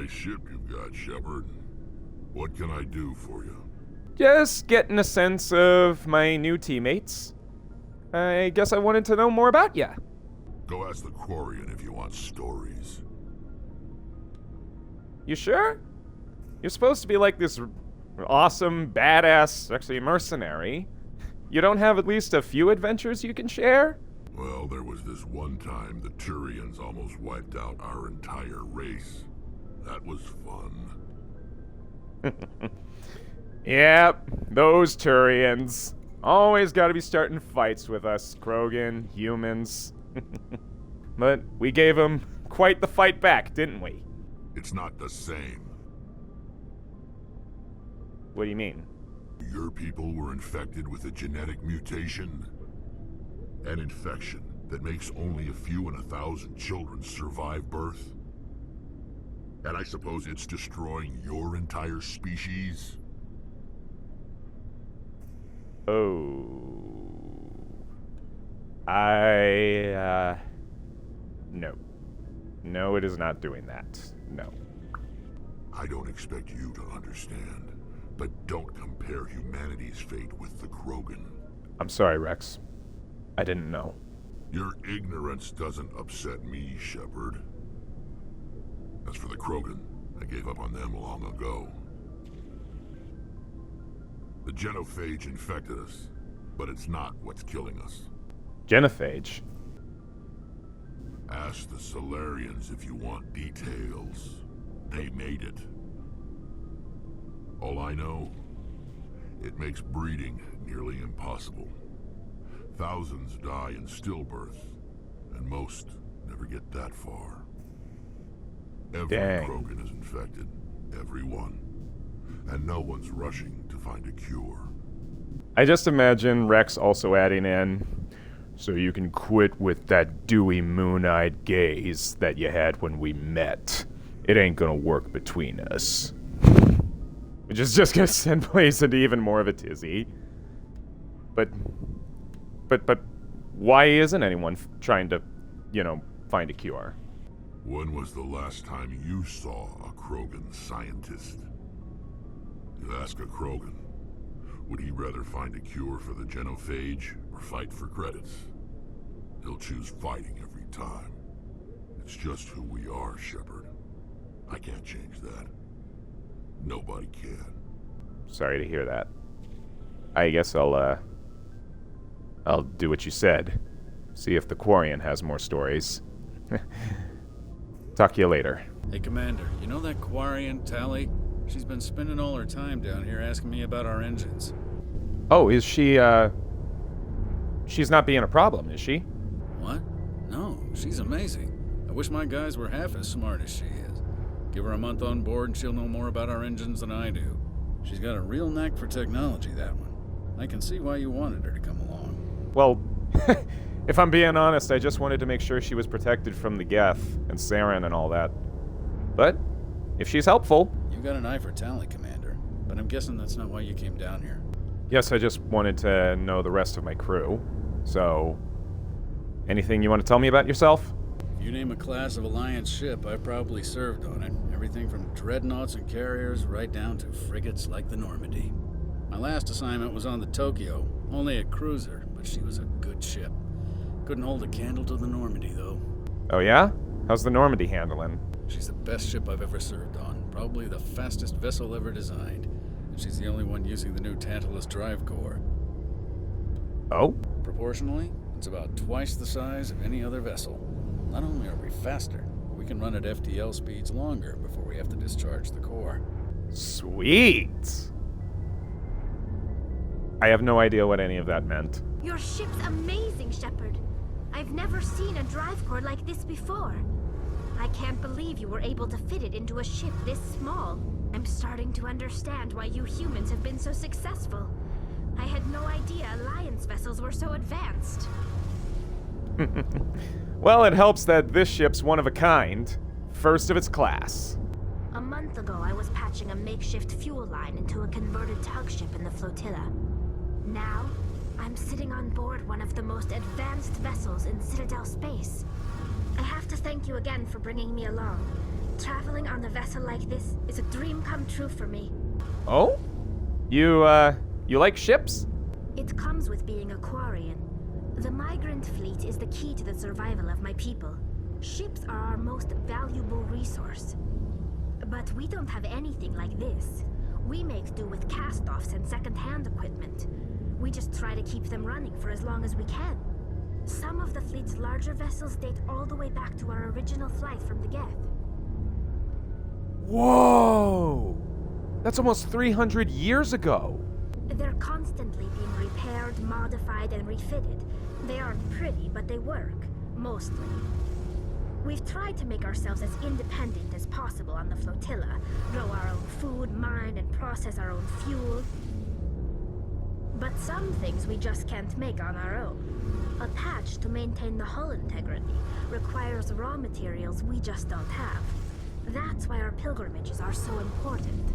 nice ship you've got, Shepard. What can I do for you? Just getting a sense of my new teammates. I guess I wanted to know more about ya. Go ask the Quarian if you want stories. You sure? You're supposed to be like this awesome, badass, actually mercenary. You don't have at least a few adventures you can share? Well, there was this one time the Turians almost wiped out our entire race. That was fun. Yep, those Turians. Always gotta be starting fights with us, Krogan, humans. But we gave them quite the fight back, didn't we? It's not the same. What do you mean? Your people were infected with a genetic mutation. An infection that makes only a few in 1,000 children survive birth. And I suppose it's destroying your entire species? Oh. No. No, it is not doing that. No. I don't expect you to understand, but don't compare humanity's fate with the Krogan. I'm sorry, Rex. I didn't know. Your ignorance doesn't upset me, Shepard. As for the Krogan, I gave up on them long ago. The genophage infected us, but it's not what's killing us. Genophage? Ask the Solarians if you want details. They made it. All I know, it makes breeding nearly impossible. Thousands die in stillbirth, and most never get that far. Every Dang. Krogan is infected. Every one. And no one's rushing to find a cure. I just imagine Rex also adding in, so you can quit with that dewy moon-eyed gaze that you had when we met. It ain't gonna work between us. Which is just gonna send Blaze into even more of a tizzy. But why isn't anyone trying to, find a cure? When was the last time you saw a Krogan scientist? You ask a Krogan, would he rather find a cure for the genophage or fight for credits? He'll choose fighting every time. It's just who we are, Shepard. I can't change that. Nobody can. Sorry to hear that. I guess I'll do what you said. See if the Quarian has more stories. Talk to you later. Hey, Commander, you know that Quarian, Tally? She's been spending all her time down here asking me about our engines. Oh, is she, she's not being a problem, is she? What? No, she's amazing. I wish my guys were half as smart as she is. Give her a month on board and she'll know more about our engines than I do. She's got a real knack for technology, that one. I can see why you wanted her to come along. Well, if I'm being honest, I just wanted to make sure she was protected from the Geth and Saren and all that. But, if she's helpful... You got an eye for Tally, Commander, but I'm guessing that's not why you came down here. Yes, I just wanted to know the rest of my crew. So, anything you want to tell me about yourself? If you name a class of Alliance ship, I've probably served on it. Everything from dreadnoughts and carriers right down to frigates like the Normandy. My last assignment was on the Tokyo, only a cruiser, but she was a good ship. Couldn't hold a candle to the Normandy, though. Oh yeah? How's the Normandy handling? She's the best ship I've ever served on, probably the fastest vessel ever designed. And she's the only one using the new Tantalus drive core. Oh? Proportionally, it's about twice the size of any other vessel. Not only are we faster, we can run at FTL speeds longer before we have to discharge the core. Sweet! I have no idea what any of that meant. Your ship's amazing, Shepard. I've never seen a drive core like this before. I can't believe you were able to fit it into a ship this small. I'm starting to understand why you humans have been so successful. I had no idea Alliance vessels were so advanced. Well, it helps that this ship's one of a kind. First of its class. A month ago, I was patching a makeshift fuel line into a converted tug ship in the flotilla. Now, I'm sitting on board one of the most advanced vessels in Citadel space. I have to thank you again for bringing me along. Traveling on a vessel like this is a dream come true for me. Oh? You like ships? It comes with being a Quarian. The migrant fleet is the key to the survival of my people. Ships are our most valuable resource. But we don't have anything like this. We make do with cast-offs and second-hand equipment. We just try to keep them running for as long as we can. Some of the fleet's larger vessels date all the way back to our original flight from the Geth. Whoa! That's almost 300 years ago. They're constantly being repaired, modified, and refitted. They aren't pretty, but they work. Mostly. We've tried to make ourselves as independent as possible on the flotilla, grow our own food, mine, and process our own fuel. But some things we just can't make on our own. A patch to maintain the hull integrity requires raw materials we just don't have. That's why our pilgrimages are so important.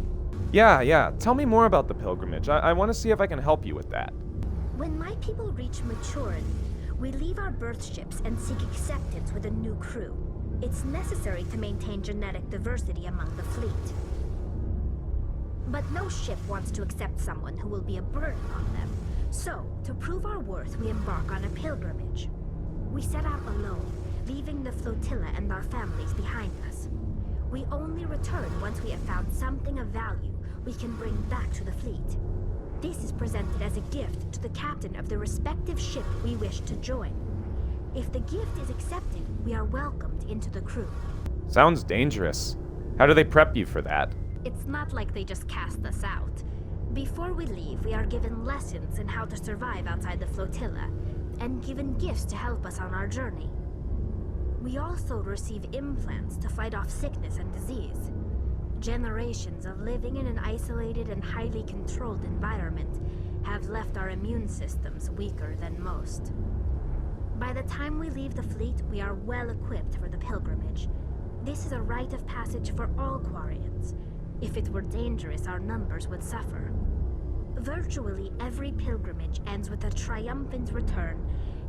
Yeah. Tell me more about the pilgrimage. I want to see if I can help you with that. When my people reach maturity, we leave our birth ships and seek acceptance with a new crew. It's necessary to maintain genetic diversity among the fleet. But no ship wants to accept someone who will be a burden on them. So, to prove our worth, we embark on a pilgrimage. We set out alone, leaving the flotilla and our families behind us. We only return once we have found something of value we can bring back to the fleet. This is presented as a gift to the captain of the respective ship we wish to join. If the gift is accepted, we are welcomed into the crew. Sounds dangerous. How do they prep you for that? It's not like they just cast us out. Before we leave, we are given lessons in how to survive outside the flotilla, and given gifts to help us on our journey. We also receive implants to fight off sickness and disease. Generations of living in an isolated and highly controlled environment have left our immune systems weaker than most. By the time we leave the fleet, we are well equipped for the pilgrimage. This is a rite of passage for all Quarians. If it were dangerous, our numbers would suffer. Virtually every pilgrimage ends with a triumphant return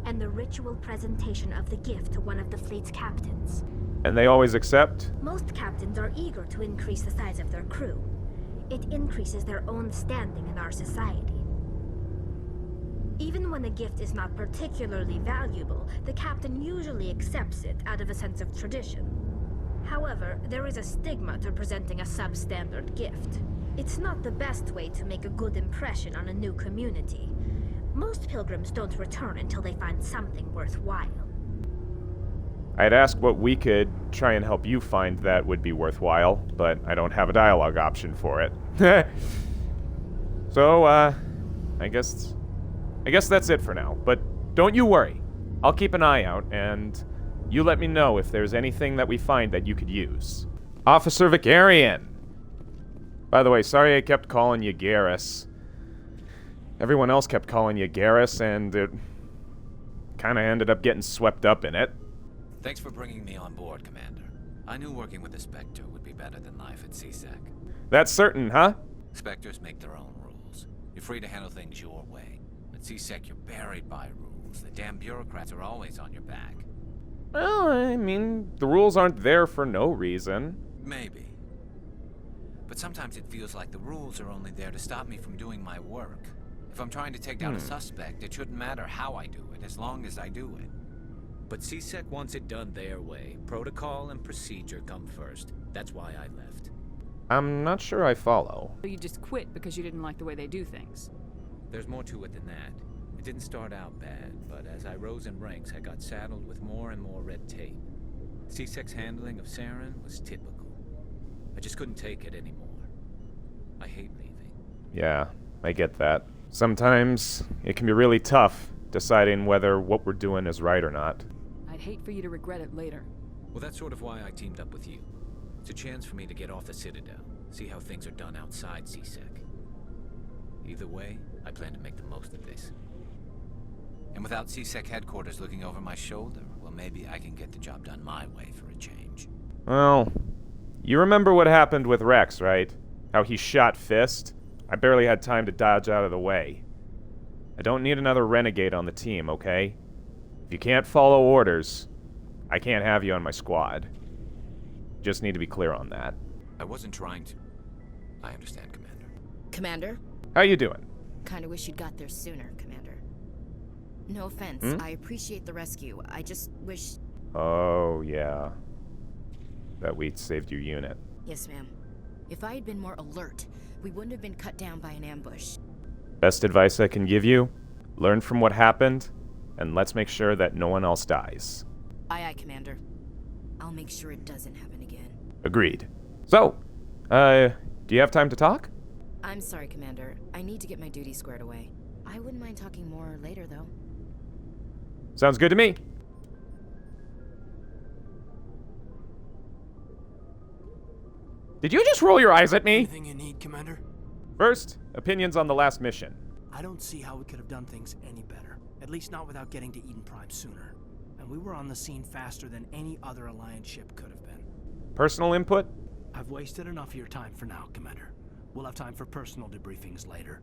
and the ritual presentation of the gift to one of the fleet's captains. And they always accept? Most captains are eager to increase the size of their crew. It increases their own standing in our society. Even when the gift is not particularly valuable, the captain usually accepts it out of a sense of tradition. However, there is a stigma to presenting a substandard gift. It's not the best way to make a good impression on a new community. Most pilgrims don't return until they find something worthwhile. I'd ask what we could try and help you find that would be worthwhile, but I don't have a dialogue option for it. So, I guess that's it for now. But don't you worry. I'll keep an eye out, and you let me know if there's anything that we find that you could use. Officer Vicarian! By the way, sorry I kept calling you Garrus. Everyone else kept calling you Garrus, and it kinda ended up getting swept up in it. Thanks for bringing me on board, Commander. I knew working with a Spectre would be better than life at CSEC. That's certain, huh? Spectres make their own rules. You're free to handle things your way. At CSEC, you're buried by rules. The damn bureaucrats are always on your back. Well, I mean, the rules aren't there for no reason. Maybe. But sometimes it feels like the rules are only there to stop me from doing my work. If I'm trying to take down a suspect, it shouldn't matter how I do it, as long as I do it. But CSEC wants it done their way. Protocol and procedure come first. That's why I left. I'm not sure I follow. So you just quit because you didn't like the way they do things? There's more to it than that. It didn't start out bad, but as I rose in ranks, I got saddled with more and more red tape. CSEC's handling of Saren was typical. I just couldn't take it anymore. I hate leaving. Yeah, I get that. Sometimes it can be really tough deciding whether what we're doing is right or not. I'd hate for you to regret it later. Well, that's sort of why I teamed up with you. It's a chance for me to get off the Citadel, see how things are done outside CSEC. Either way, I plan to make the most of this. And without CSEC headquarters looking over my shoulder, well, maybe I can get the job done my way for a change. Well, you remember what happened with Rex, right? How he shot Fist? I barely had time to dodge out of the way. I don't need another renegade on the team, okay? If you can't follow orders, I can't have you on my squad. Just need to be clear on that. I wasn't trying to. I understand, Commander. Commander? How you doing? Kinda wish you'd got there sooner, Commander. No offense, I appreciate the rescue. I just wish... Oh, yeah. That we saved your unit. Yes, ma'am. If I had been more alert, we wouldn't have been cut down by an ambush. Best advice I can give you, learn from what happened, and let's make sure that no one else dies. Aye, Commander. I'll make sure it doesn't happen again. Agreed. So, do you have time to talk? I'm sorry, Commander. I need to get my duty squared away. I wouldn't mind talking more later, though. Sounds good to me. Did you just roll your eyes at me? Anything you need, Commander? First, opinions on the last mission. I don't see how we could have done things any better. At least not without getting to Eden Prime sooner. And we were on the scene faster than any other Alliance ship could have been. Personal input? I've wasted enough of your time for now, Commander. We'll have time for personal debriefings later.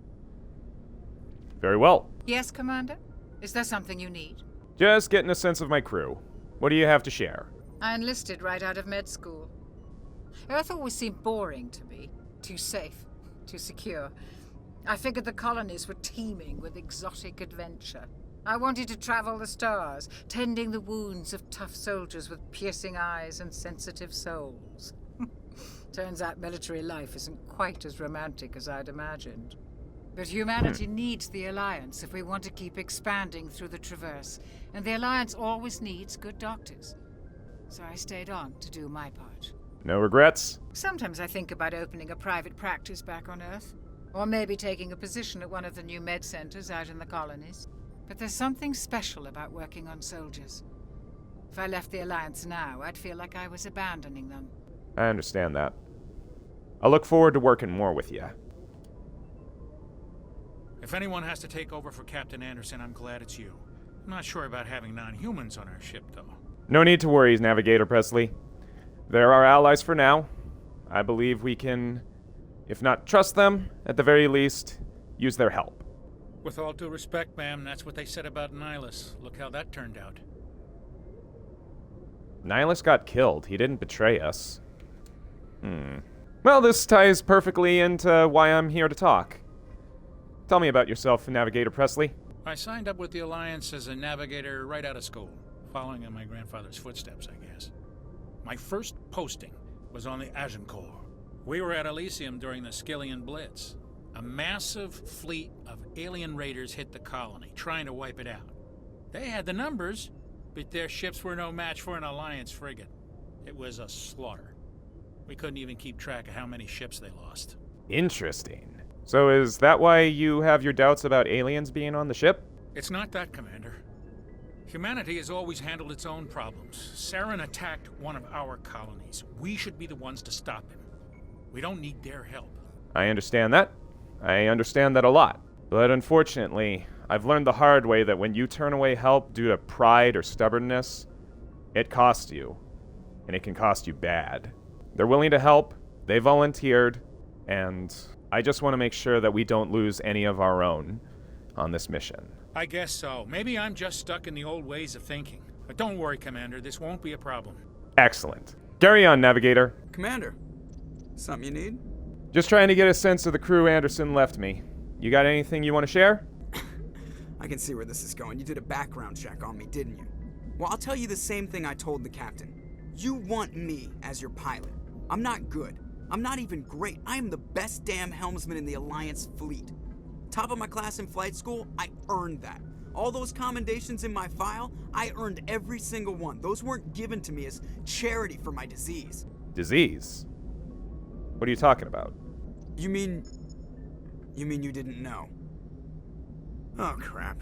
Very well. Yes, Commander? Is there something you need? Just getting a sense of my crew. What do you have to share? I enlisted right out of med school. Earth always seemed boring to me. Too safe, too secure. I figured the colonies were teeming with exotic adventure. I wanted to travel the stars, tending the wounds of tough soldiers with piercing eyes and sensitive souls. Turns out military life isn't quite as romantic as I'd imagined. But humanity needs the Alliance if we want to keep expanding through the Traverse, and the Alliance always needs good doctors. So I stayed on to do my part. No regrets? Sometimes I think about opening a private practice back on Earth, or maybe taking a position at one of the new med centers out in the colonies. But there's something special about working on soldiers. If I left the Alliance now, I'd feel like I was abandoning them. I understand that. I look forward to working more with you. If anyone has to take over for Captain Anderson, I'm glad it's you. I'm not sure about having non-humans on our ship, though. No need to worry, Navigator Presley. They're our allies for now. I believe we can, if not trust them, at the very least, use their help. With all due respect, ma'am, that's what they said about Nihilus. Look how that turned out. Nihilus got killed. He didn't betray us. Well, this ties perfectly into why I'm here to talk. Tell me about yourself, Navigator Presley. I signed up with the Alliance as a navigator right out of school, following in my grandfather's footsteps, I guess. My first posting was on the Agincourt. We were at Elysium during the Skillian Blitz. A massive fleet of alien raiders hit the colony, trying to wipe it out. They had the numbers, but their ships were no match for an Alliance frigate. It was a slaughter. We couldn't even keep track of how many ships they lost. Interesting. So is that why you have your doubts about aliens being on the ship? It's not that, Commander. Humanity has always handled its own problems. Saren attacked one of our colonies. We should be the ones to stop him. We don't need their help. I understand that. I understand that a lot. But unfortunately, I've learned the hard way that when you turn away help due to pride or stubbornness, it costs you. And it can cost you bad. They're willing to help, they volunteered, and I just want to make sure that we don't lose any of our own on this mission. I guess so. Maybe I'm just stuck in the old ways of thinking. But don't worry, Commander, this won't be a problem. Excellent. Carry on, Navigator. Commander, something you need? Just trying to get a sense of the crew Anderson left me. You got anything you want to share? I can see where this is going. You did a background check on me, didn't you? Well, I'll tell you the same thing I told the captain. You want me as your pilot. I'm not good. I'm not even great. I am the best damn helmsman in the Alliance fleet. Top of my class in flight school, I earned that. All those commendations in my file, I earned every single one. Those weren't given to me as charity for my disease. Disease? What are you talking about? You mean you didn't know? Oh, crap.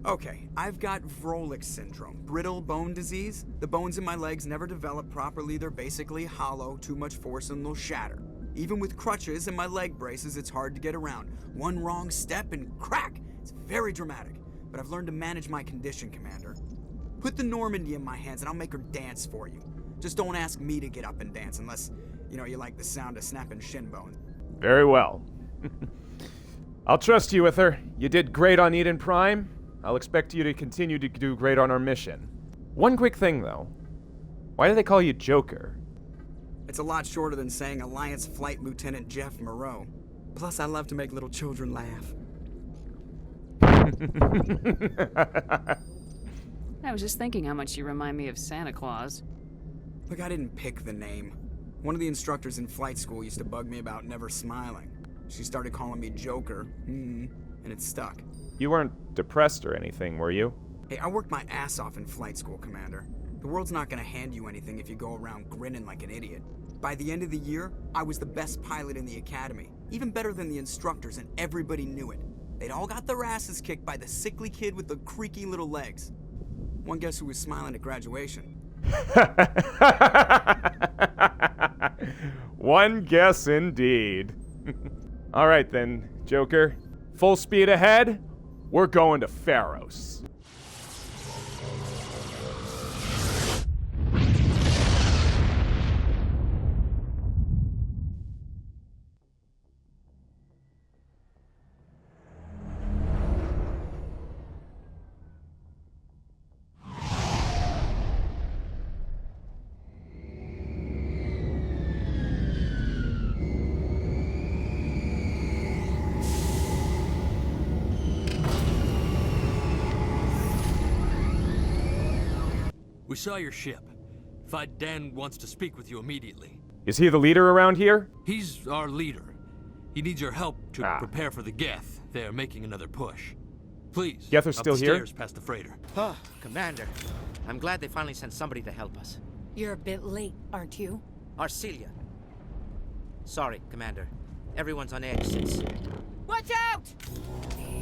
Okay, I've got Vrolik syndrome, brittle bone disease. The bones in my legs never develop properly. They're basically hollow, too much force and they'll shatter. Even with crutches and my leg braces, it's hard to get around. One wrong step and crack! It's very dramatic. But I've learned to manage my condition, Commander. Put the Normandy in my hands and I'll make her dance for you. Just don't ask me to get up and dance unless, you like the sound of snapping shin bones. Very well. I'll trust you with her. You did great on Eden Prime. I'll expect you to continue to do great on our mission. One quick thing, though. Why do they call you Joker? It's a lot shorter than saying Alliance Flight Lieutenant Jeff Moreau. Plus, I love to make little children laugh. I was just thinking how much you remind me of Santa Claus. Look, I didn't pick the name. One of the instructors in flight school used to bug me about never smiling. She started calling me Joker, and it stuck. You weren't depressed or anything, were you? Hey, I worked my ass off in flight school, Commander. The world's not gonna hand you anything if you go around grinning like an idiot. By the end of the year, I was the best pilot in the academy. Even better than the instructors, and everybody knew it. They'd all got their asses kicked by the sickly kid with the creaky little legs. One guess who was smiling at graduation? One guess indeed. All right then, Joker. Full speed ahead. We're going to Feros. We saw your ship. Fight Dan wants to speak with you immediately. Is he the leader around here? He's our leader. He needs your help to prepare for the Geth. They're making another push. Please, Geth are still up the here? stairs past the freighter. Oh, Commander. I'm glad they finally sent somebody to help us. You're a bit late, aren't you? Arcelia. Sorry, Commander. Everyone's on edge since... Watch out!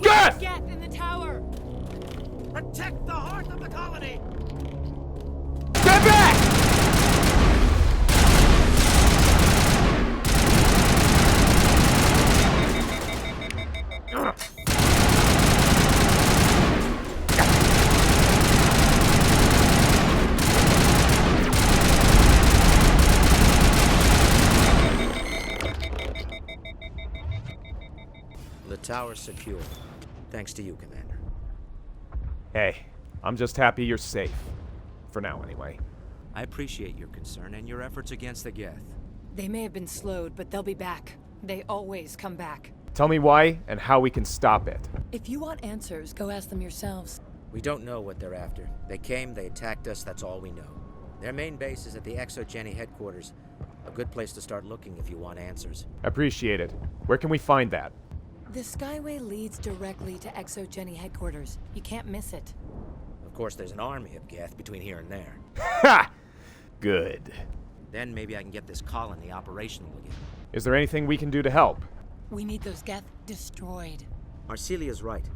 Geth! Geth in the tower! Protect the heart of the colony! Get back! The tower's secure. Thanks to you, Commander. Hey, I'm just happy you're safe. For now, anyway. I appreciate your concern and your efforts against the Geth. They may have been slowed, but they'll be back. They always come back. Tell me why and how we can stop it. If you want answers, go ask them yourselves. We don't know what they're after. They came, they attacked us, that's all we know. Their main base is at the ExoGeni headquarters. A good place to start looking if you want answers. Appreciate it. Where can we find that? The Skyway leads directly to ExoGeni headquarters. You can't miss it. Of course, there's an army of Geth between here and there. Ha! Good. Then maybe I can get this colony operational again. Is there anything we can do to help? We need those Geth destroyed. Arcelia's right.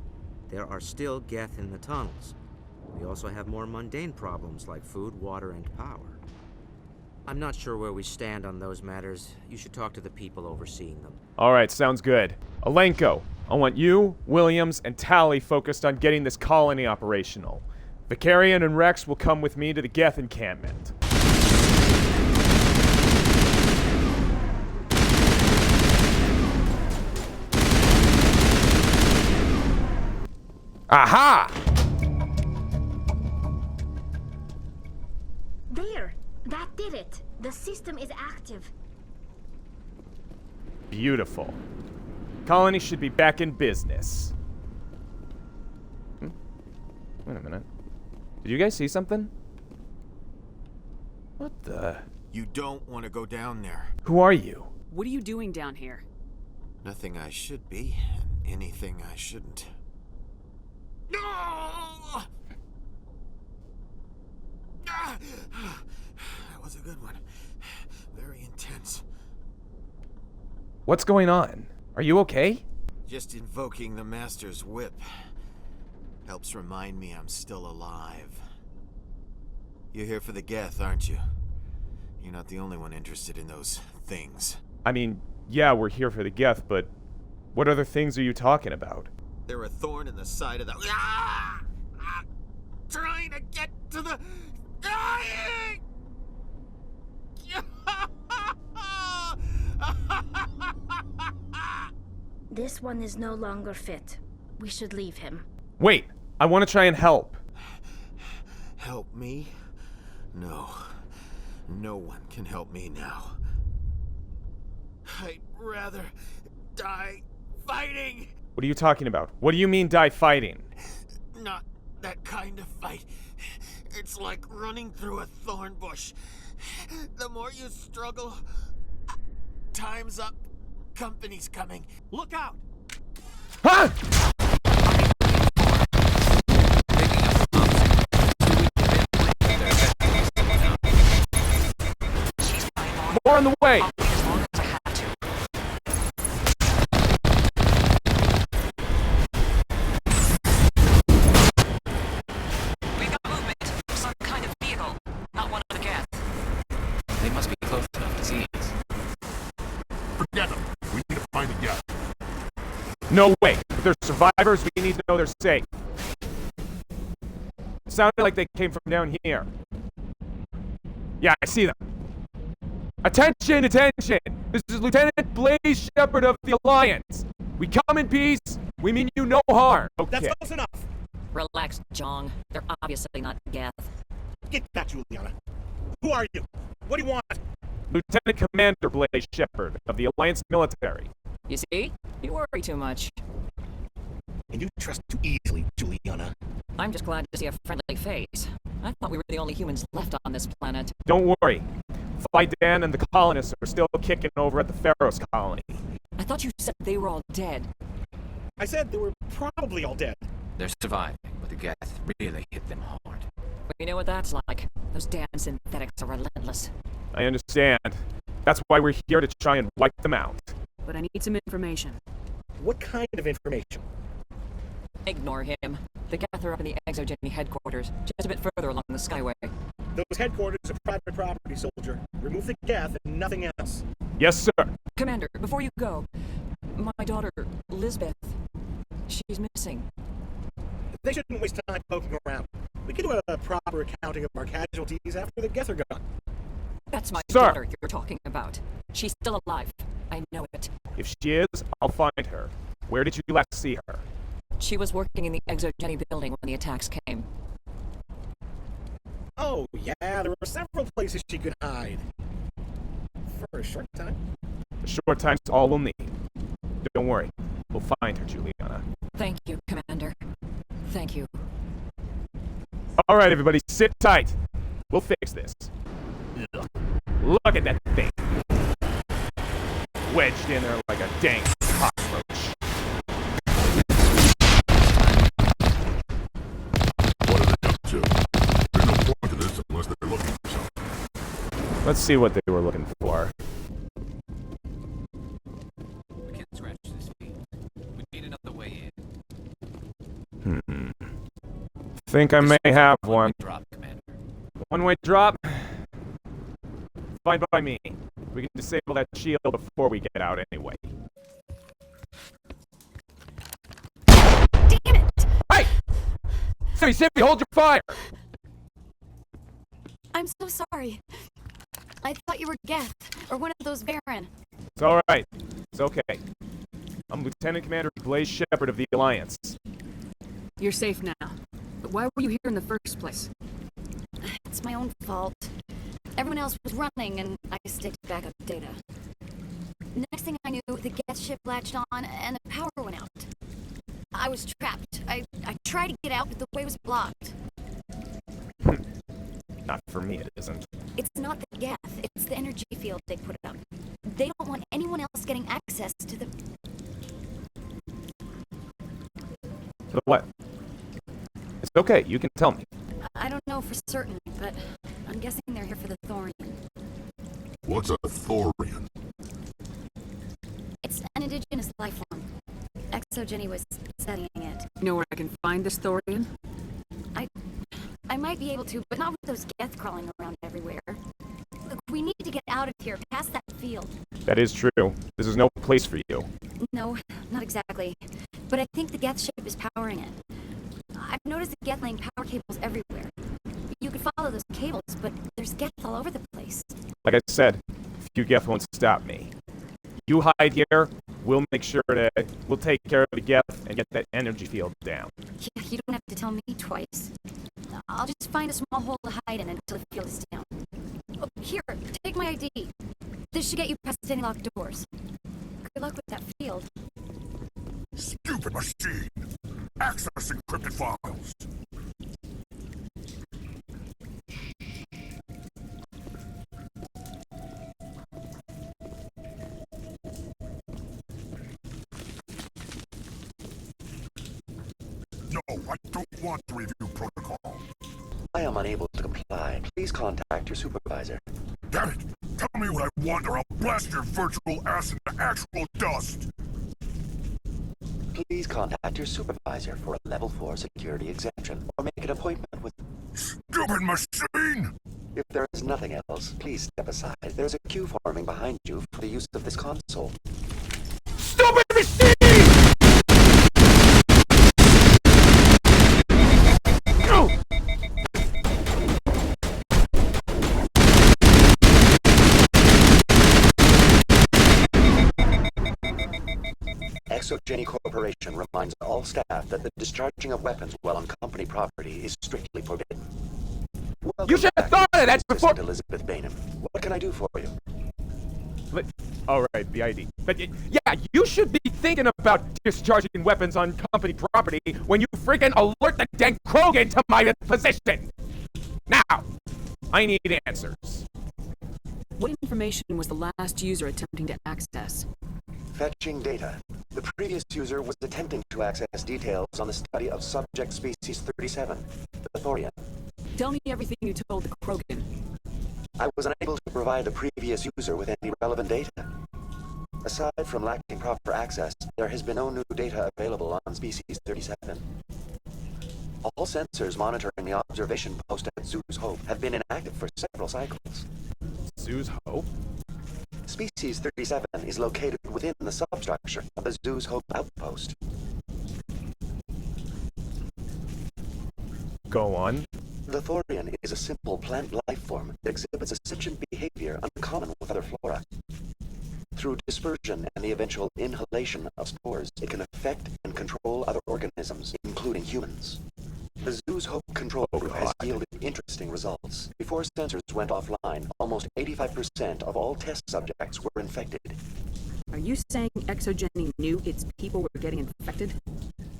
There are still Geth in the tunnels. We also have more mundane problems like food, water, and power. I'm not sure where we stand on those matters. You should talk to the people overseeing them. All right, sounds good. Alenko, I want you, Williams, and Tally focused on getting this colony operational. Vicarian and Rex will come with me to the Geth encampment. Aha! There! That did it! The system is active. Beautiful. Colony should be back in business. Wait a minute. Did you guys see something? What the? You don't want to go down there. Who are you? What are you doing down here? Nothing I should be, and anything I shouldn't. No! That was a good one. Very intense. What's going on? Are you okay? Just invoking the Master's whip helps remind me I'm still alive. You're here for the Geth, aren't you? You're not the only one interested in those things. I mean, yeah, we're here for the Geth, but what other things are you talking about? They're a thorn in the side of the... trying to get to the... Dying! This one is no longer fit. We should leave him. Wait, I want to try and help. Help me? No. No one can help me now. I'd rather die fighting. What are you talking about? What do you mean die fighting? Not that kind of fight. It's like running through a thorn bush. The more you struggle, time's up. Company's coming. Look out! Huh? More on the way! We've got movement. Some kind of vehicle. Not one of the Geth. They must be close enough to see us. Forget them. We need to find a Geth. No way! If they're survivors, we need to know they're safe. It sounded like they came from down here. Yeah, I see them. Attention, attention! This is Lieutenant Blaze Shepard of the Alliance. We come in peace, we mean you no harm. Okay. That's close enough. Relax, Jong. They're obviously not Geth. Get that, Juliana. Who are you? What do you want? Lieutenant Commander Blaze Shepard of the Alliance military. You see? You worry too much. And you trust too easily, Juliana. I'm just glad to see a friendly face. I thought we were the only humans left on this planet. Don't worry. Dan and the colonists are still kicking over at the Feros colony. I thought you said they were all dead. I said they were probably all dead. They're surviving, but the Geth really hit them hard. You know what that's like. Those damn synthetics are relentless. I understand. That's why we're here to try and wipe them out. But I need some information. What kind of information? Ignore him. The Geth are up in the ExoGeni headquarters, just a bit further along the Skyway. Those headquarters are private property, soldier. Remove the Geth and nothing else. Yes, sir. Commander, before you go, my daughter, Lisbeth, she's missing. They shouldn't waste time poking around. We can do a proper accounting of our casualties after the Geth are gone. That's my daughter you're talking about. She's still alive. I know it. If she is, I'll find her. Where did you last see her? She was working in the ExoGeni building when the attacks came. Oh, yeah, there were several places she could hide. For a short time. A short time's all we'll need. Don't worry. We'll find her, Juliana. Thank you, Commander. Thank you. All right, everybody, sit tight. We'll fix this. Ugh. Look at that thing. Wedged in there like a dang cockroach. What are they up to? There's no point to this unless they're looking for something. Let's see what they were looking for. We can't scratch this feed. We need another way in. Think I may have one. Drop, Commander. One-way drop? Fine by me. We can disable that shield before we get out anyway. Damn it! Hey! Sippy, hold your fire! I'm so sorry. I thought you were Geth, or one of those Baron. It's alright. It's okay. I'm Lieutenant Commander Blaze Shepard of the Alliance. You're safe now. But why were you here in the first place? It's my own fault. Everyone else was running, and I sticked backup data. Next thing I knew, the Geth ship latched on, and the power went out. I was trapped. I tried to get out, but the way was blocked. Not for me, it isn't. It's not the Geth, it's the energy field they put up. They don't want anyone else getting access to the... So what? It's okay, you can tell me. I don't know for certain, but I'm guessing they're here for the Thorian. What's a Thorian? It's an indigenous life form. ExoGeni was studying it. You know where I can find this Thorian? I might be able to, but not with those Geth crawling around everywhere. Look, we need to get out of here, past that field. That is true. This is no place for you. No, not exactly. But I think the Geth ship is powering it. I've noticed the Geth laying power cables everywhere. You could follow those cables, but there's Geth all over the place. Like I said, few Geth won't stop me. You hide here, we'll make sure that we'll take care of the Geth and get that energy field down. Yeah, you don't have to tell me twice. I'll just find a small hole to hide in until the field is down. Oh, here, take my ID. There's This should get you past any locked doors. Good luck with that field. Stupid machine! Access encrypted files! No, I don't want to review protocol. I am unable to comply. Please contact your supervisor. Damn it! Tell me what I want or I'll blast your virtual ass into actual dust! Please contact your supervisor for a level 4 security exemption or make an appointment with... Stupid machine! If there is nothing else, please step aside. There's a queue forming behind you for the use of this console. Stupid machine! Exogeny Corporation reminds all staff that the discharging of weapons while on company property is strictly forbidden. You should have thought of that before. Elizabeth Bainham, what can I do for you? All right, the ID. But yeah, you should be thinking about discharging weapons on company property when you freaking alert the dang Krogan to my position. Now, I need answers. What information was the last user attempting to access? Fetching data. The previous user was attempting to access details on the study of subject species 37, the Thorian. Tell me everything you told the Krogan. I was unable to provide the previous user with any relevant data. Aside from lacking proper access, there has been no new data available on species 37. All sensors monitoring the observation post at Zoo's Hope have been inactive for several cycles. Zoo's Hope? Species 37 is located within the substructure of the Zoo's Hope outpost. Go on. The Thorian is a simple plant life form that exhibits a sentient behavior uncommon with other flora. Through dispersion and the eventual inhalation of spores, it can affect and control other organisms, including humans. The Zoo's Hope control group has yielded interesting results. Before sensors went offline, almost 85% of all test subjects were infected. Are you saying Exogeny knew its people were getting infected?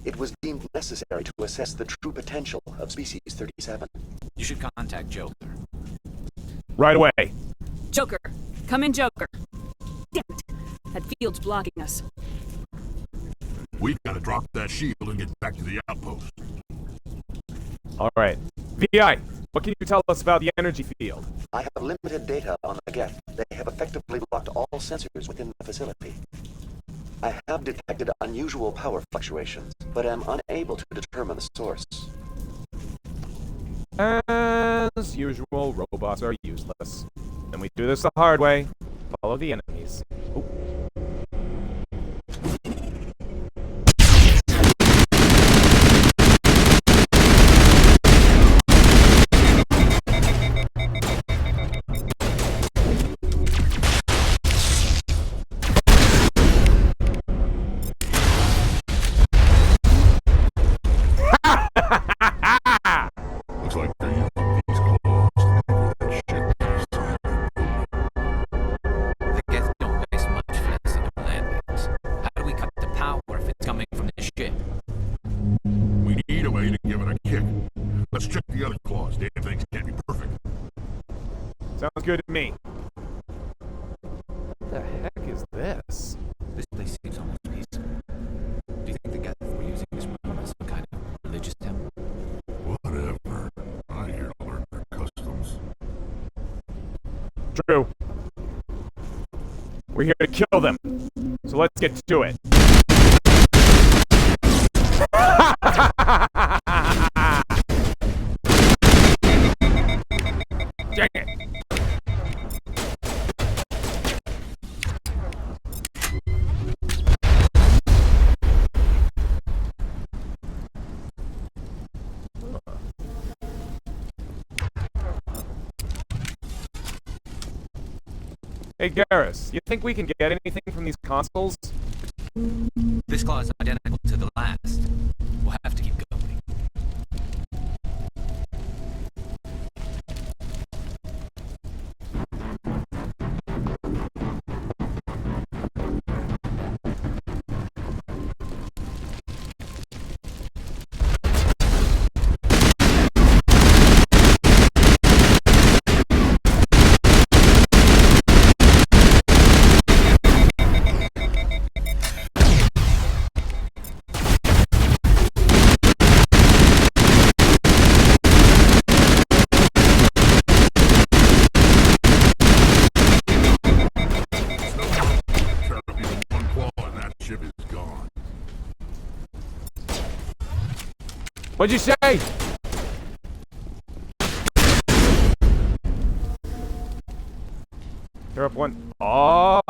It was deemed necessary to assess the true potential of species 37. You should contact Joker. Right away. Joker! Come in, Joker! Damn it! That field's blocking us. We gotta drop that shield and get back to the outpost. All right. VI, what can you tell us about the energy field? I have limited data on the Geth. They have effectively blocked all sensors within the facility. I have detected unusual power fluctuations, but am unable to determine the source. As usual, robots are useless. And we do this the hard way. Follow the enemies. Ooh. Looks like they're using these claws to make that shit. The Geth don't waste much flex into landings. How do we cut the power if it's coming from the ship? We need a way to give it a kick. Let's check the other claws. Damn things can't be perfect. Sounds good to me. What the heck is this? This place seems almost peaceful. Do you think the Geth were using this room as some kind of religious temple? Whatever. I'm here to learn their customs. True. We're here to kill them. So let's get to it. Dang it. Hey Garrus, you think we can get anything from these consoles? This claw is identical to the last. We'll have to keep going. What'd you say? You're up one. Oh.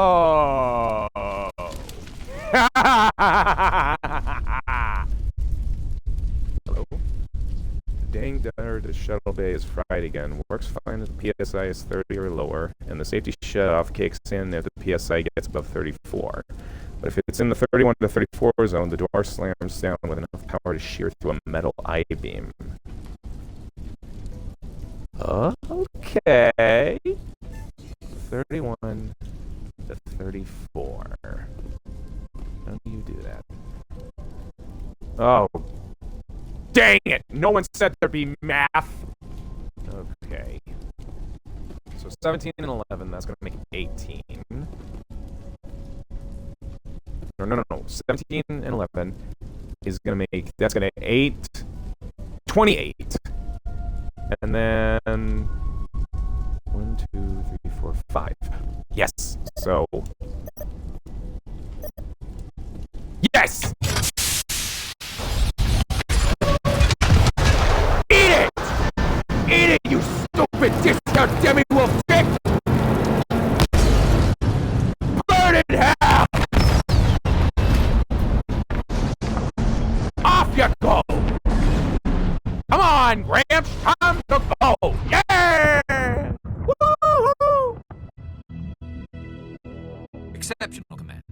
Hello. Dang dinner to shuttle bay is fried again. Works fine if the PSI is 30 or lower, and the safety shut-off kicks in if the PSI gets above 34. But if it's in the 31 to 34 zone, the door slams down with enough power to shear through a metal I-beam. Okay. 31 to 34. How do you do that? Oh. Dang it! No one said there'd be math! Okay. So 17 and 11, that's gonna make 18. No. 17 and 11 is gonna make, that's gonna 28. And then 1, 2, 3, 4, 5. Yes. So. Yes! Eat it! Eat it, you stupid discount demi-wolf dick! Burn in hell! Off you go! Come on, Gramps, time to go! Yeah! Woo-hoo! Exceptional, Commander.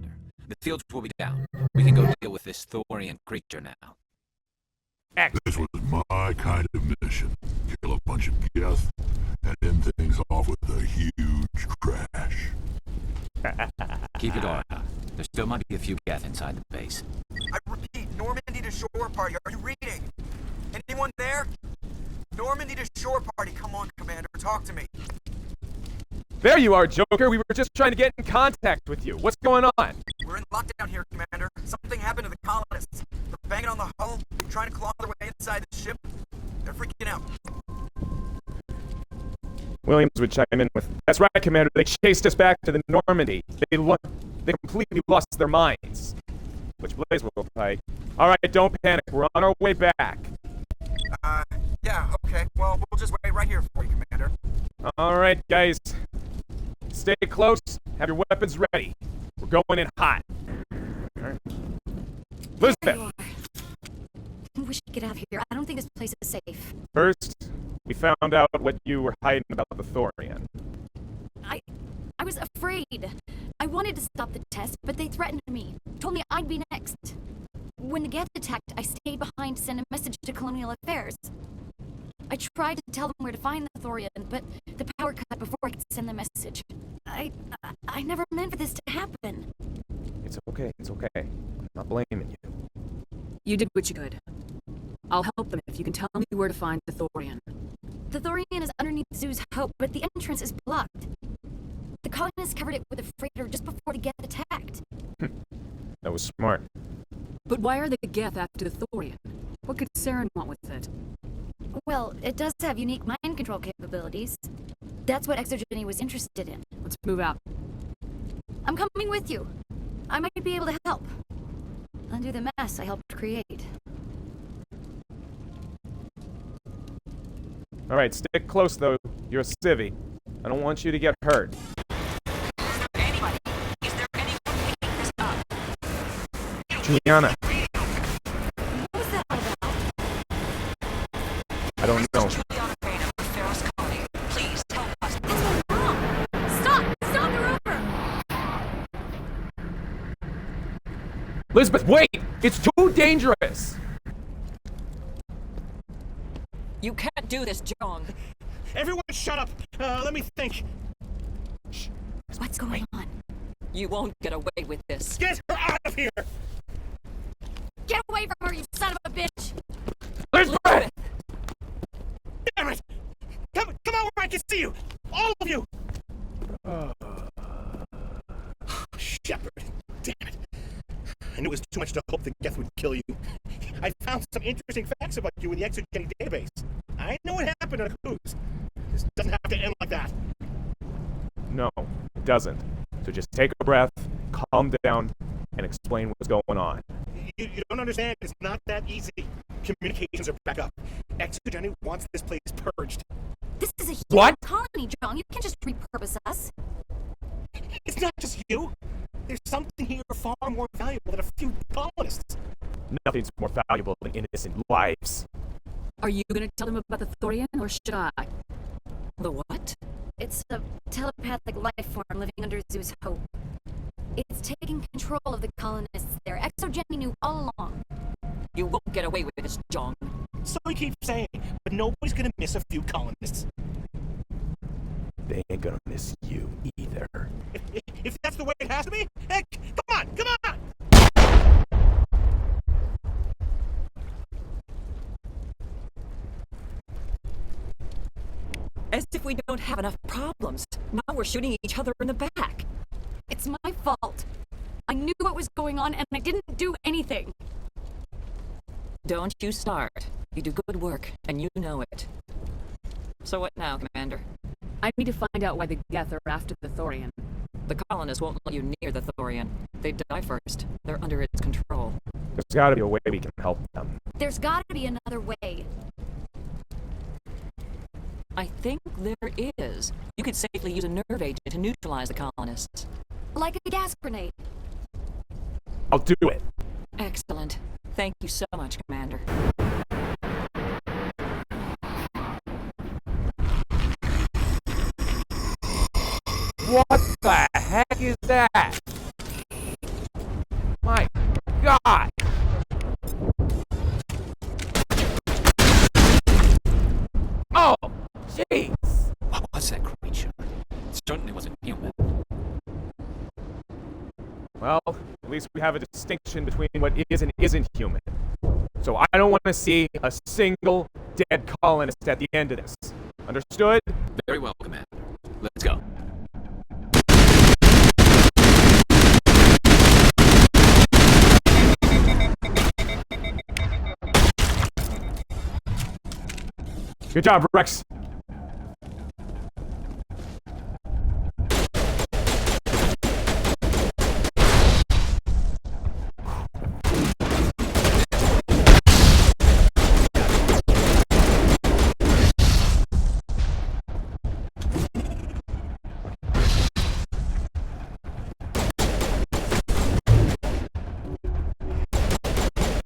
The fields will be down. We can go deal with this Thorian creature now. This was my kind of mission. Kill a bunch of Geth and end things off with a huge crash. Keep your door out. There still might be a few Geth inside the base. I repeat, Normandy to shore party. Are you reading? Anyone there? Normandy to shore party. Come on, Commander. Talk to me. There you are, Joker. We were just trying to get in contact with you. What's going on? We're in lockdown here, Commander. Something happened to the colonists. They're banging on the hull, trying to claw their way inside the ship. They're freaking out. Williams would chime in with, "That's right, Commander. They chased us back to the Normandy. They completely lost their minds." Which Blaze will fight. All right, don't panic. We're on our way back. Yeah, okay. Well, we'll just wait right here for you, Commander. All right, guys. Stay close. Have your weapons ready. We're going in hot. All right. Elizabeth. We should get out of here. I don't think this place is safe. First, we found out what you were hiding about the Thorian. I was afraid. I wanted to stop the test, but they threatened me. Told me I'd be next. When the Geth attacked, I stayed behind to send a message to Colonial Affairs. I tried to tell them where to find the Thorian, but the power cut before I could send the message. I never meant for this to happen. It's okay. I'm not blaming you. You did what you could. I'll help them if you can tell me where to find the Thorian. The Thorian is underneath Zoo's Hope, but the entrance is blocked. The colonists covered it with a freighter just before the Geth attacked. That was smart. But why are the Geth after the Thorian? What could Saren want with it? Well, it does have unique mind control capabilities. That's what Exogeny was interested in. Let's move out. I'm coming with you. I might be able to help. Undo the mess I helped create. All right, stick close, though. You're a civvy. I don't want you to get hurt. Anybody? Is there anyone picking this up? Juliana. What was that all about? I don't know. Juliana Rayner with Feros Colony. Please help us. It's my mom! Stop! Stop the rover! Elizabeth, wait! It's too dangerous! You can't do this, John. Everyone shut up! Let me think. Shh. What's going on? You won't get away with this. Get her out of here! Get away from her, you son of a bitch! Elizabeth! Damn it! Come out where I can see you! All of you! Shepard, damn it. I knew it was too much to hope that Geth would kill you. I found some interesting facts about you in the Exogeny database. I know what happened on a cruise. This doesn't have to end like that. No, it doesn't. So just take a breath, calm down, and explain what's going on. You don't understand. It's not that easy. Communications are back up. Exogeny wants this place purged. This is a huge What? colony, John. You can't just repurpose us. It's not just you. There's something here far more valuable than a few colonists. Nothing's more valuable than innocent lives. Are you gonna tell them about the Thorian, or should I? The what? It's a telepathic life form living under Zeus' hope. It's taking control of the colonists there. Exogeny knew all along. You won't get away with this, John. So we keep saying, but nobody's gonna miss a few colonists. They ain't gonna miss you either. If that's the way it has to be, heck, come on, come on! As if we don't have enough problems. Now we're shooting each other in the back. It's my fault. I knew what was going on and I didn't do anything. Don't you start. You do good work, and you know it. So what now, Commander? I need to find out why the Geth are after the Thorian. The colonists won't let you near the Thorian. They die first. They're under its control. There's gotta be a way we can help them. There's gotta be another way. I think there is. You could safely use a nerve agent to neutralize the colonists. Like a gas grenade. I'll do it. Excellent. Thank you so much, Commander. What the heck is that? My God! Oh, jeez! What was that creature? It certainly wasn't human. Well, at least we have a distinction between what is and isn't human. So I don't want to see a single dead colonist at the end of this. Understood? Very well, Commander. Let's go. Good job, Rex.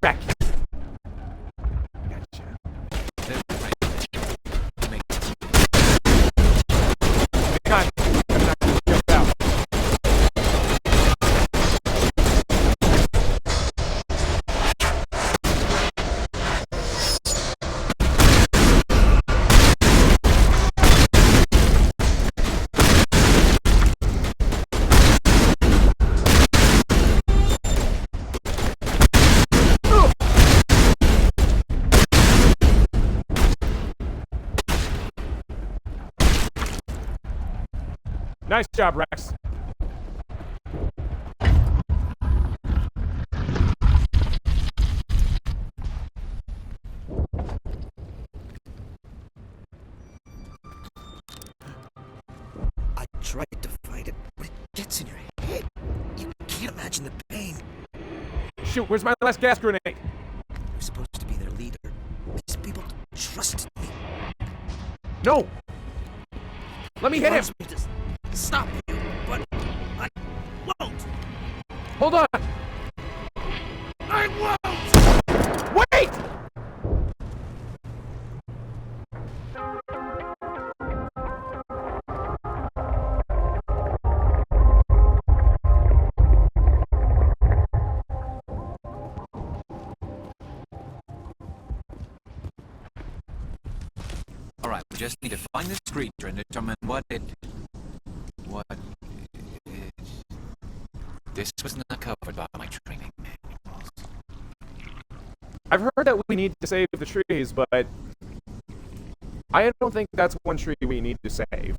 Back. Gotcha. Nice job, Rex. I tried to fight it, but it gets in your head. You can't imagine the pain. Shoot, where's my last gas grenade? You're supposed to be their leader. These people trusted me. No! Let me hit him! Wants me to stop you, but I won't. Hold on! I won't! Wait! Alright, we just need to find this creature and determine what it... This was not covered by my training manuals. I've heard that we need to save the trees, but I don't think that's one tree we need to save.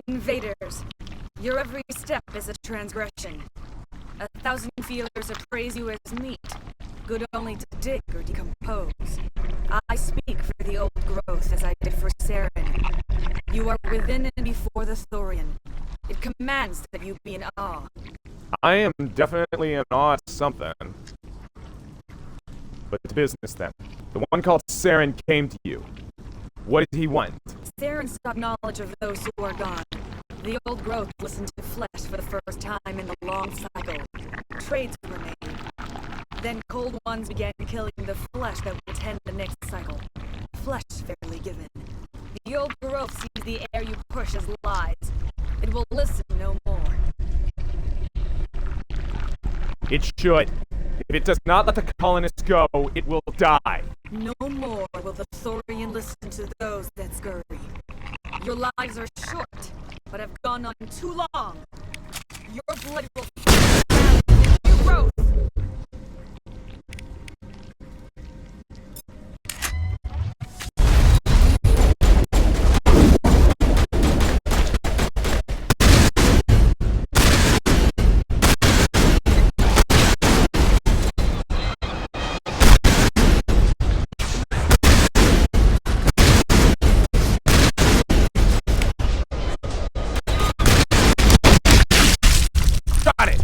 Invaders, your every step is a transgression. 1,000 feelers appraise you as meat, good only to dig or decompose. I speak for the old growth as I did for Saren. You are within and before the Thorian. It commands that you be in awe. I am definitely in awe of something. But it's business then. The one called Saren came to you. What did he want? Saren sought knowledge of those who are gone. The old growth listened to flesh for the first time in the long cycle. Trades were made. Then cold ones began killing the flesh that would tend the next cycle. Flesh fairly given. The old growth sees the air you push as lies. It will listen no more. It should. If it does not let the colonists go, it will die. No more will the Thorian listen to those that scurry. Your lives are short, but have gone on too long. Your blood will new growth. Got it!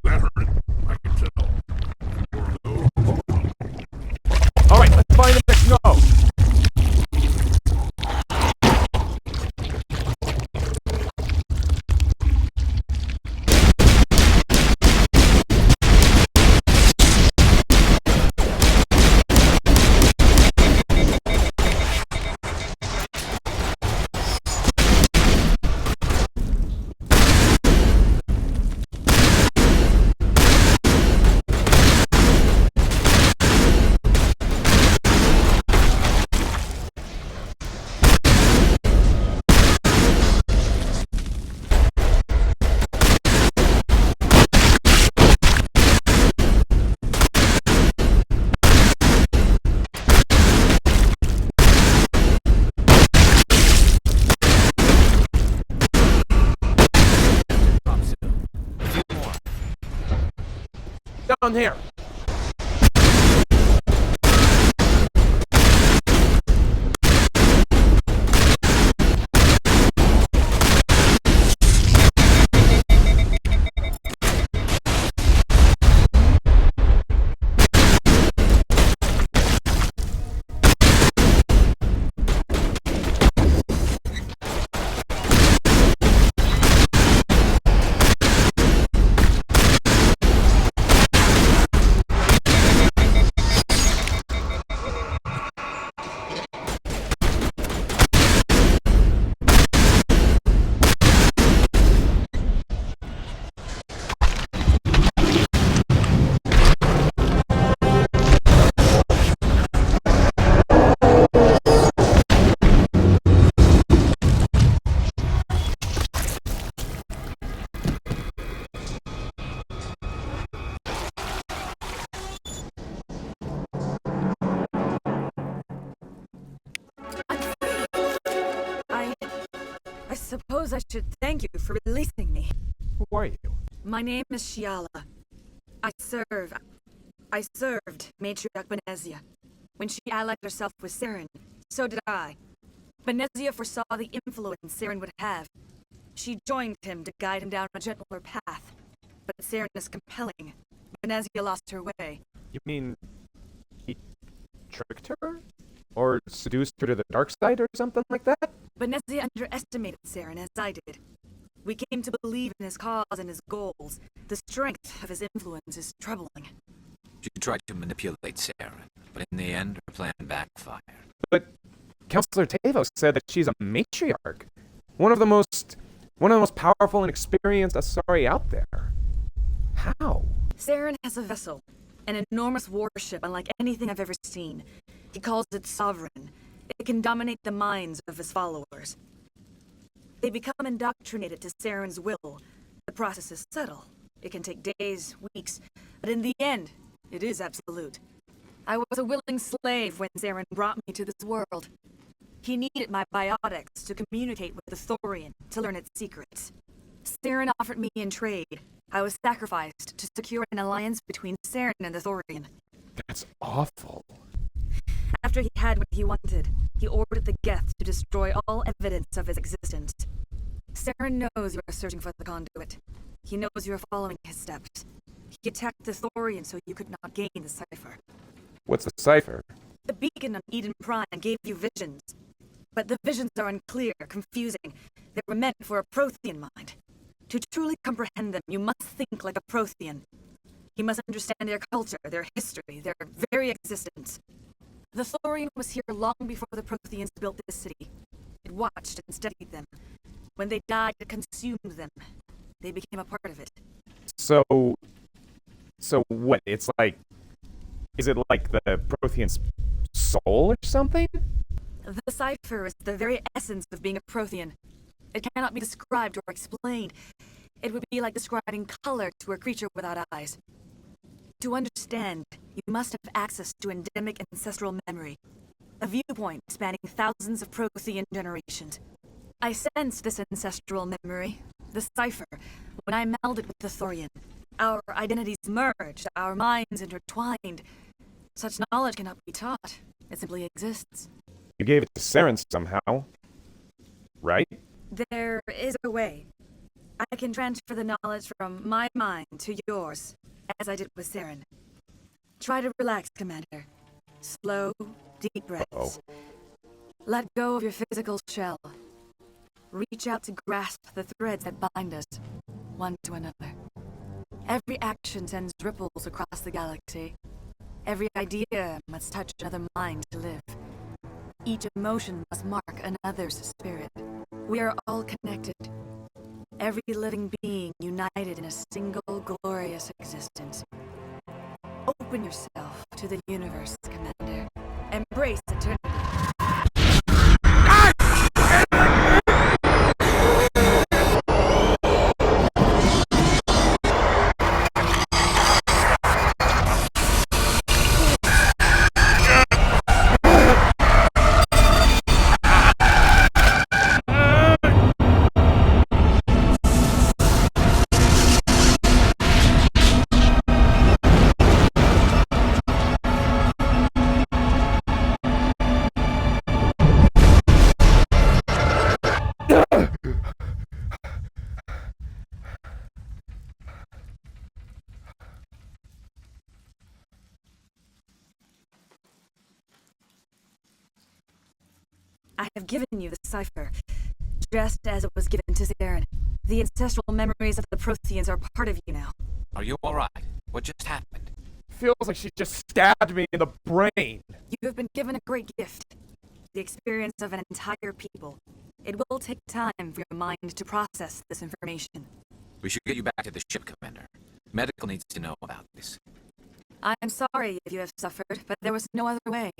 That hurt. I can tell. Alright, let's find the next node. Down here. I suppose I should thank you for releasing me. Who are you? My name is Shiala. I served Matriarch Benezia. When she allied herself with Saren, so did I. Benezia foresaw the influence Saren would have. She joined him to guide him down a gentler path. But Saren is compelling. Benezia lost her way. You mean he tricked her? Or seduced her to the dark side or something like that? Benezia underestimated Saren as I did. We came to believe in his cause and his goals. The strength of his influence is troubling. She tried to manipulate Saren, but in the end, her plan backfired. But Counselor Tavos said that she's a matriarch. One of the most powerful and experienced Asari out there. How? Saren has a vessel, an enormous warship unlike anything I've ever seen. He calls it Sovereign. It can dominate the minds of his followers. They become indoctrinated to Saren's will. The process is subtle. It can take days, weeks, but in the end, it is absolute. I was a willing slave when Saren brought me to this world. He needed my biotics to communicate with the Thorian, to learn its secrets. Saren offered me in trade. I was sacrificed to secure an alliance between Saren and the Thorian. That's awful. After he had what he wanted, he ordered the Geth to destroy all evidence of his existence. Saren knows you are searching for the conduit. He knows you are following his steps. He attacked the Thorian so you could not gain the cipher. What's the cipher? The beacon on Eden Prime gave you visions. But the visions are unclear, confusing. They were meant for a Prothean mind. To truly comprehend them, you must think like a Prothean. You must understand their culture, their history, their very existence. The Thorian was here long before the Protheans built this city. It watched and studied them. When they died, it consumed them. They became a part of it. So what? It's like... Is it like the Prothean's soul or something? The cipher is the very essence of being a Prothean. It cannot be described or explained. It would be like describing color to a creature without eyes. To understand, you must have access to endemic ancestral memory. A viewpoint spanning thousands of Prothean generations. I sensed this ancestral memory, the cipher, when I melded with the Thorian. Our identities merged, our minds intertwined. Such knowledge cannot be taught. It simply exists. You gave it to Saren somehow, right? There is a way. I can transfer the knowledge from my mind to yours, as I did with Saren. Try to relax, Commander. Slow, deep breaths. Let go of your physical shell. Reach out to grasp the threads that bind us, one to another. Every action sends ripples across the galaxy. Every idea must touch another mind to live. Each emotion must mark another's spirit. We are all connected. Every living being united in a single glorious existence. Open yourself to the universe, Commander. Embrace eternity. I have given you the cipher, just as it was given to Saren. The ancestral memories of the Protheans are part of you now. Are you alright? What just happened? Feels like she just stabbed me in the brain. You have been given a great gift. The experience of an entire people. It will take time for your mind to process this information. We should get you back to the ship, Commander. Medical needs to know about this. I am sorry if you have suffered, but there was no other way.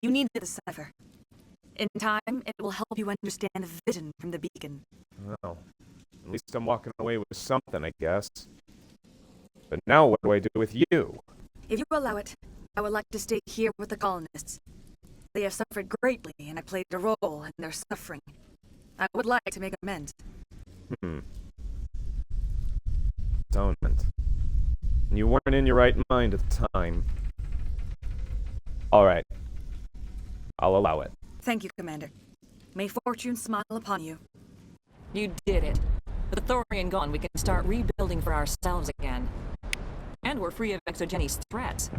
You needed the cipher. In time, it will help you understand the vision from the beacon. Well, at least I'm walking away with something, I guess. But now what do I do with you? If you allow it, I would like to stay here with the colonists. They have suffered greatly, and I played a role in their suffering. I would like to make amends. Atonement. You weren't in your right mind at the time. Alright. I'll allow it. Thank you, Commander. May fortune smile upon you. You did it. With the Thorian gone, we can start rebuilding for ourselves again. And we're free of Exogeni's threats.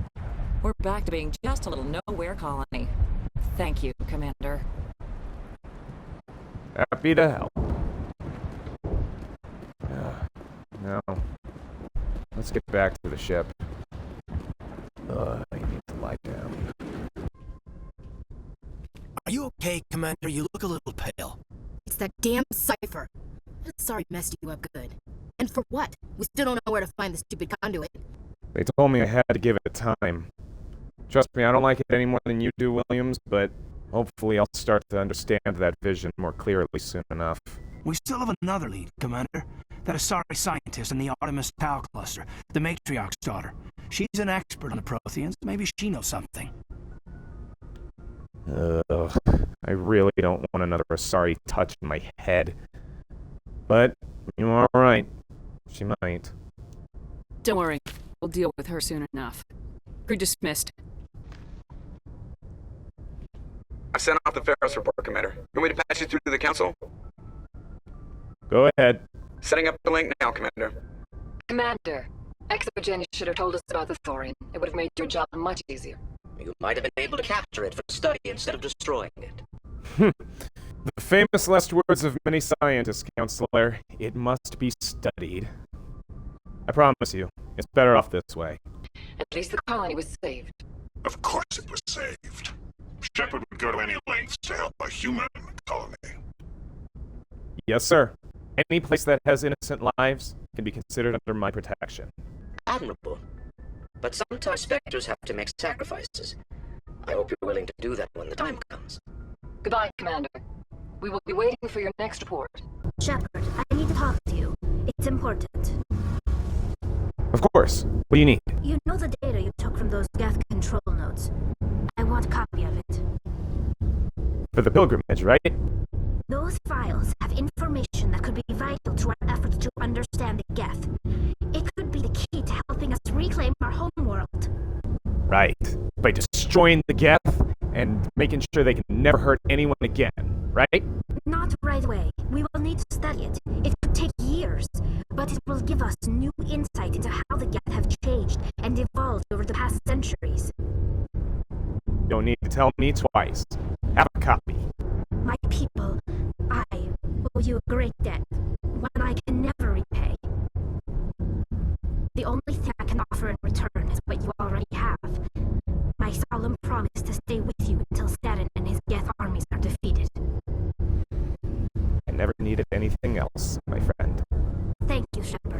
We're back to being just a little nowhere colony. Thank you, Commander. Happy to help. Now, let's get back to the ship. I need to lie down. Are you okay, Commander? You look a little pale. It's that damn cipher. I'm sorry it messed you up good. And for what? We still don't know where to find the stupid conduit. They told me I had to give it time. Trust me, I don't like it any more than you do, Williams, but hopefully I'll start to understand that vision more clearly soon enough. We still have another lead, Commander. That Asari scientist in the Artemis Tau cluster, the Matriarch's daughter. She's an expert on the Protheans. Maybe she knows something. Ugh, I really don't want another Asari touch in my head. But you are right. She might. Don't worry. We'll deal with her soon enough. Crew dismissed. I've sent off the Feros report, Commander. You want me to patch you through to the Council? Go ahead. Setting up the link now, Commander. Commander, ExoGen should have told us about the Thorian. It would have made your job much easier. You might have been able to capture it for study instead of destroying it. The famous last words of many scientists, Counselor. It must be studied. I promise you, it's better off this way. At least the colony was saved. Of course it was saved. Shepard would go to any lengths to help a human colony. Yes, sir. Any place that has innocent lives can be considered under my protection. Admirable. But sometimes Spectres have to make sacrifices. I hope you're willing to do that when the time comes. Goodbye, Commander. We will be waiting for your next report. Shepard, I need to talk to you. It's important. Of course. What do you need? You know the data you took from those Geth control nodes. I want a copy of it. For the pilgrimage, right? Those files have information that could be vital to our efforts to understand the Geth. It could be the key to helping us reclaim our homeworld. Right. By destroying the Geth and making sure they can never hurt anyone again, right? Not right away. We will need to study it. It could take years, but it will give us new insight into how the Geth have changed and evolved over the past centuries. You don't need to tell me twice. Have a copy. My people, I owe you a great debt, one I can never repay. The only thing I can offer in return is what you already have. My solemn promise to stay with you until Staten and his Geth armies are defeated. I never needed anything else, my friend. Thank you, Shepard.